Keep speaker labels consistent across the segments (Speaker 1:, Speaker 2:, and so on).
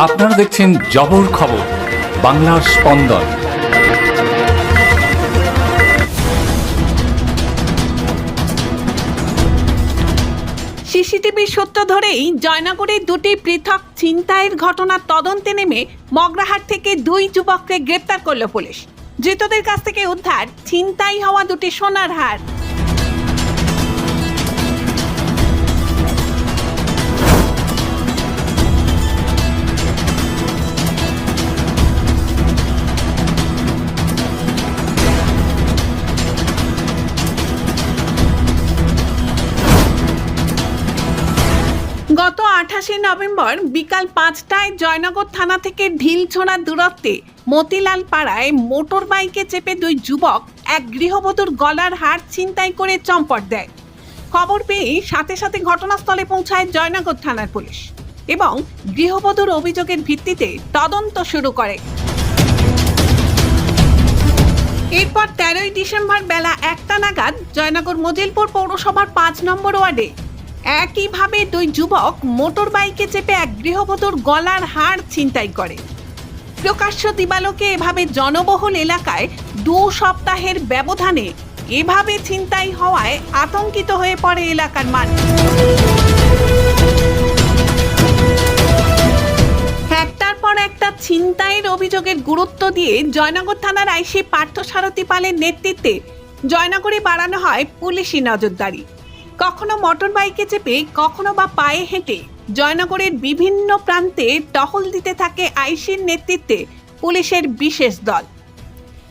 Speaker 1: আপনারা দেখছেন জবর খবর, বাংলার স্পন্দন।
Speaker 2: সিসিটিভির সূত্র ধরেই জয়নগরে দুটি পৃথক ছিনতাইয়ের ঘটনার তদন্তে নেমে মগরাহাট থেকে দুই যুবককে গ্রেপ্তার করল পুলিশ। ধৃতদের কাছ থেকে উদ্ধার ছিনতাই হওয়া দুটি সোনার হার। গত 28 নভেম্বর বিকাল 5টায় জয়নগর থানা থেকে ঢিলছোড়া দূরত্বে মতিলাল পাড়ায় মোটর বাইকে চেপে দুই যুবক এক গৃহবধূর গলার হার ছিনতাই করে চম্পট দেয়। খবর পেয়ে সাথে সাথে ঘটনাস্থলে পৌঁছায় জয়নগর থানার পুলিশ এবং গৃহবধূর অভিযোগের ভিত্তিতে তদন্ত শুরু করে। এরপর 13ই ডিসেম্বর বেলা 1টা নাগাদ জয়নগর মজিলপুর পৌরসভার 5 নম্বর ওয়ার্ডে একইভাবে দুই যুবক মোটর বাইকে চেপে এক গৃহবধূর গলার হার ছিনতাই করে। প্রকাশ্য দিবালোকে এভাবে জনবহুল এলাকায় 2 সপ্তাহের ব্যবধানে এভাবে ছিনতাই হওয়ায় আতঙ্কিত হয়ে পড়ে এলাকার মানুষ। একটার পর একটা ছিনতাইয়ের অভিযোগের গুরুত্ব দিয়ে জয়নগর থানার আইসি পার্থসারথী পালের নেতৃত্বে জয়নগরে বাড়ানো হয় পুলিশি নজরদারি। কখনো মোটর বাইকে চেপে কখনো বা পায়ে হেঁটে জয়নগরের বিভিন্ন প্রান্তে টহল দিতে থাকে আইসির নেতৃত্বে পুলিশের বিশেষ দল।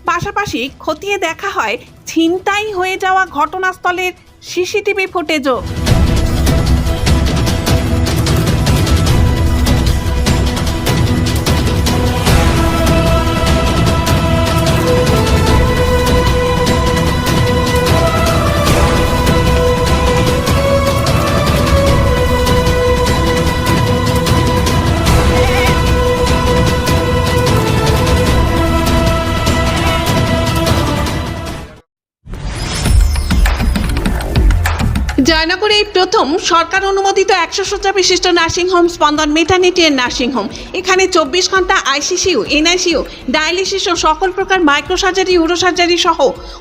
Speaker 2: পাশাপাশি খতিয়ে দেখা হয় ছিনতাই হয়ে যাওয়া ঘটনাস্থলের সিসিটিভি ফুটেজও। জয়নগরে এই প্রথম সরকার অনুমোদিত 100 শয্যা বিশিষ্ট নার্সিংহোম স্পন্দন মেটার্নিটি এন্ড নার্সিংহোম। এখানে 24 ঘন্টা আইসিসিউ, এনআইসিউ, ডায়ালিসিস ও সকল প্রকার মাইক্রোসার্জারি, ইউরোসার্জারি সহ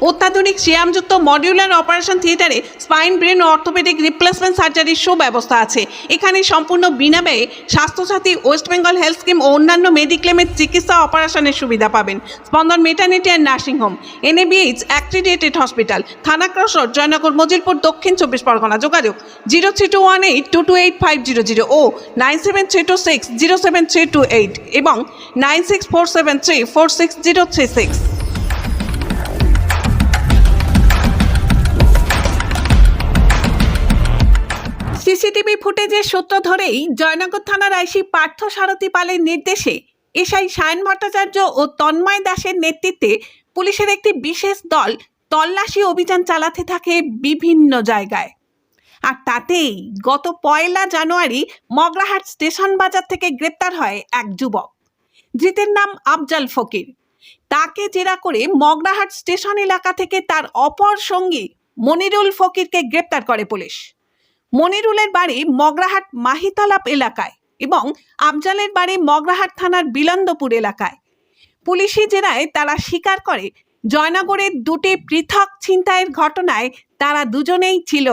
Speaker 2: অত্যাধুনিক শ্যামযুক্ত মডিউলার অপারেশন থিয়েটারে স্পাইন, ব্রেন ও অর্থোপেডিক রিপ্লেসমেন্ট সার্জারির সুব্যবস্থা আছে। এখানে সম্পূর্ণ বিনা ব্যয়ে Swasthya Sathi, west Bengal health scheme ও অন্যান্য মেডিক্লেমের চিকিৎসা অপারেশনের সুবিধা পাবেন। Spandan maternity and nursing home, NABH accredited hospital, Thana cross road, Joynagar Majilpur, দক্ষিণ 24 পরগনা। যোগাযোগ 0321822850 ও 9732607328 এবং 9647346036। সিসিটিভি ফুটেজের সূত্র ধরেই জয়নগর থানার আইসি পার্থসারথী পালের নির্দেশে এসআই সায়ন ভট্টাচার্য ও তন্ময় দাসের নেতৃত্বে পুলিশের একটি বিশেষ দল তল্লাশি অভিযান চালাতে থাকে বিভিন্ন জায়গায়। আর তাতেই গত 1 জানুয়ারি মগরাহাট স্টেশন বাজার থেকে গ্রেপ্তার হয় এক যুবক। ধৃতের নাম আফজাল ফকির। তাকে জেরা করে মগরাহাট স্টেশন এলাকা থেকে তার অপর সঙ্গী মনিরুল ফকিরকে গ্রেপ্তার করে পুলিশ। মনিরুলের বাড়ি মগরাহাট মাহিতালাপ এলাকায় এবং আফজালের বাড়ি মগরাহাট থানার বিলন্দপুর এলাকায়। পুলিশি জেরায় তারা স্বীকার করে জয়নগরের দুটি পৃথক ছিনতাইয়ের ঘটনায় তারা দুজনেই ছিল।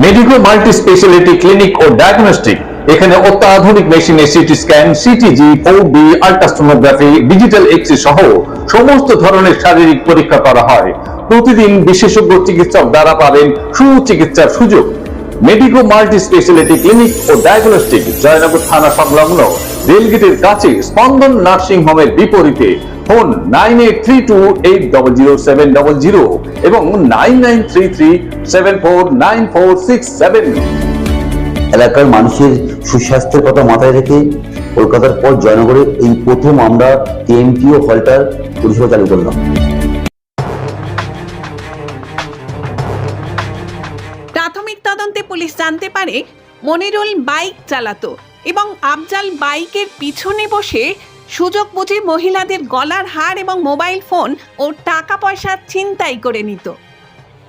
Speaker 3: মেডিকো মাল্টি স্পেশালিটি ক্লিনিক ও ডায়াগনস্টিক, এখানে অত্যাধুনিক মেশিনে CT scan, CTG, 4D, ultrasonography, digital X-ray সহ সমস্ত ধরনের শারীরিক পরীক্ষা করা হয়। প্রতিদিন বিশেষজ্ঞ চিকিৎসক দ্বারা পাবেন সুচিকিৎসার সুযোগ। মেডিকো মাল্টি স্পেশালিটি ক্লিনিক ও ডায়াগনস্টিক, জয়নগর থানা সংলগ্ন রেলগেটের কাছে, স্পন্দন নার্সিং হোমের বিপরীতে। ফোন 9832800700 এবং 9933749467।
Speaker 4: এলাকার মানুষের সুস্বাস্থ্যের কথা মাথায় রেখে কলকাতার পর জয়নগরে এই প্রথম আমরা TMT ও হল্টার পরিষেবা চালু করলাম।
Speaker 2: প্রাথমিক তদন্তে পুলিশ জানতে পারে মনিরুল বাইক চালাতো এবং আফজাল বাইকের পিছনে বসে সুযোগ বুঝে মহিলাদের গলার হার এবং মোবাইল ফোন ও টাকা পয়সা ছিনতাই করে নিত।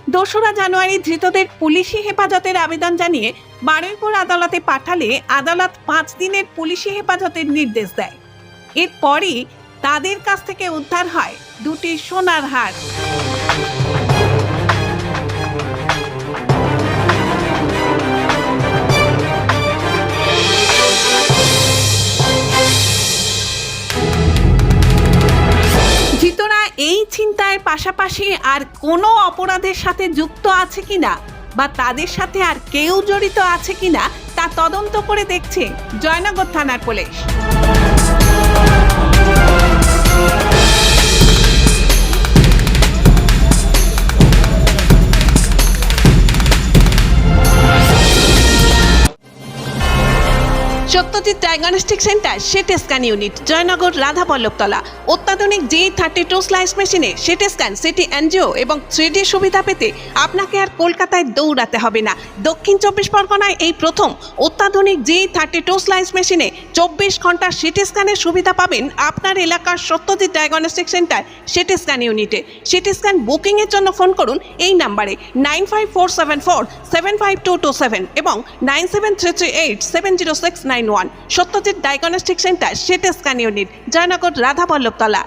Speaker 2: 2রা জানুয়ারি ধৃতদের পুলিশি হেফাজতের আবেদন জানিয়ে বারুইপুর আদালতে পাঠালে আদালত 5 দিনের পুলিশি হেফাজতের নির্দেশ দেয়। এরপরই তাদের কাছ থেকে উদ্ধার হয় 2টি সোনার হার। ধৃতরা এই ছিনতাইয়ের পাশাপাশি আর কোনো অপরাধের সাথে যুক্ত আছে কিনা বা তাদের সাথে আর কেউ জড়িত আছে কিনা তা তদন্ত করে দেখছে জয়নগর থানার পুলিশ। Satyajit diagnostic centre CT scan unit, Jaynagar, Radhaballavtala. অত্যাধুনিক G32 স্লাইস মেশিনে সিটি স্ক্যান, সিটি এনজিও এবং 3D সুবিধা পেতে আপনাকে আর কলকাতায় দৌড়াতে হবে না। দক্ষিণ 24 পরগনায় এই প্রথম অত্যাধুনিক G32 স্লাইস মেশিনে 24 ঘন্টা সিটি স্ক্যানের সুবিধা পাবেন আপনার এলাকার Satyajit diagnostic centre CT scan ইউনিটে। সিটি স্ক্যান বুকিংয়ের জন্য ফোন করুন এই নাম্বারে 9547475227 এবং 9733870691। Satyajit diagnostic centre CT scan unit, Jaynagar, Radhaballavtala.